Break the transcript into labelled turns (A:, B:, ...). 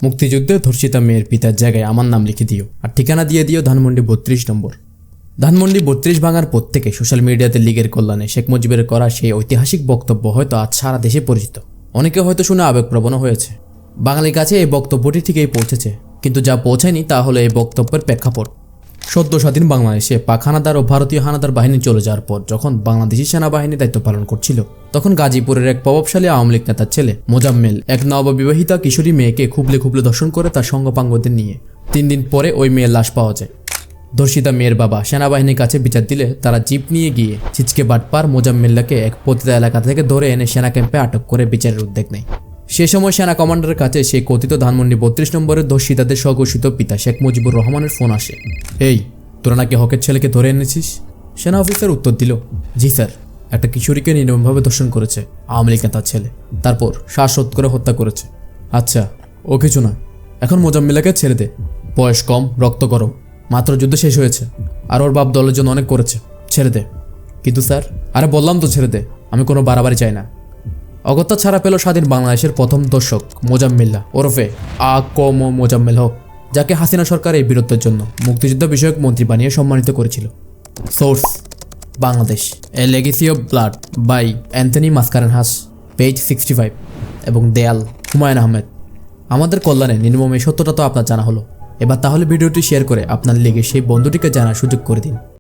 A: মুক্তিযুদ্ধে ধর্ষিতা মেয়ের পিতার জায়গায় আমার নাম লিখে দিও, আর ঠিকানা দিয়ে দিও ধানমন্ডি 32 নম্বর। ধানমন্ডি 32 ভাঙার পর থেকে সোশ্যাল মিডিয়াতে লীগের কল্যাণে শেখ মুজিবের করা সেই ঐতিহাসিক বক্তব্য হয়তো আজ সারা দেশে পরিচিত। অনেকে হয়তো শুনে আবেগপ্রবণ হয়েছে। বাঙালির কাছে এই বক্তব্যটি ঠিকই পৌঁছেছে, কিন্তু যা পৌঁছায়নি তা হলো এই বক্তব্যের প্রেক্ষাপট। সদ্য স্বাধীন বাংলাদেশে পাক হানাদার ও ভারতীয় হানাদার বাহিনী চলে যাওয়ার পর যখন বাংলাদেশি সেনাবাহিনী দায়িত্ব পালন করছিল, তখন গাজীপুরের এক প্রভাবশালী আওয়ামী লীগ নেতার ছেলে মোজাম্মেল এক নববিবাহিতা কিশোরী মেয়েকে খুবলে খুবলে ধর্ষণ করে তার সঙ্গপাঙ্গদের নিয়ে 3 দিন পরে ওই মেয়ের লাশ পাওয়া যায়। ধর্ষিতা মেয়ের বাবা সেনাবাহিনীর কাছে বিচার দিলে তারা জিপ নিয়ে গিয়ে ছিচকে বাটপার মোজাম্মেলকে এক পতিতা এলাকা থেকে ধরে এনে সেনা ক্যাম্পে আটক করে বিচারের উদ্যোগ নেয়। সে সময় সেনা কমান্ডারের কাছে সেই কথিত ধানমন্ডি 32 নম্বরের ধর্ষিতাদের স্বঘোষিত পিতা শেখ মুজিবুর রহমানের ফোন আসে। এই, তোরা নাকি হকের ছেলেকে ধরে এনেছিস? সেনা অফিসার উত্তর দিল, জি স্যার, একটা কিশোরীকে নির্মমভাবে ধর্ষণ করেছে আওয়ামী লীগ নেতার ছেলে, তারপর শ্বাসরোধ করে হত্যা করেছে। আচ্ছা, ও কিছু না, এখন মোজাম্মেলকে ছেড়ে দে। বয়স কম, রক্ত গরম, মাত্র যুদ্ধ শেষ হয়েছে, আর ওর বাপ দলের জন্য অনেক করেছে, ছেড়ে দে। কিন্তু স্যার, আরে বললাম তো ছেড়ে দে, আমি কোনো বাড়াবাড়ি চাই না। অগত্যা ছাড়া পেল স্বাধীন বাংলাদেশের প্রথম দর্শক মোজাম্মেল্লা ওরফে মোজাম্মেল হক, যাকে হাসিনা সরকার এই বীরত্বের জন্য মুক্তিযুদ্ধ বিষয়ক মন্ত্রী বানিয়ে সম্মানিত করেছিল। Source: Bangladesh, a legacy of blood by Anthony Mascarenhas, page 65, এবং দেয়াল, হুমায়ুন আহমেদ। আমাদের কল্যাণে নির্মম এই সত্যটা তো আপনার জানা হলো। এবার তাহলে ভিডিওটি শেয়ার করে আপনার লেগে সেই বন্ধুটিকে জানার সুযোগ করে দিন।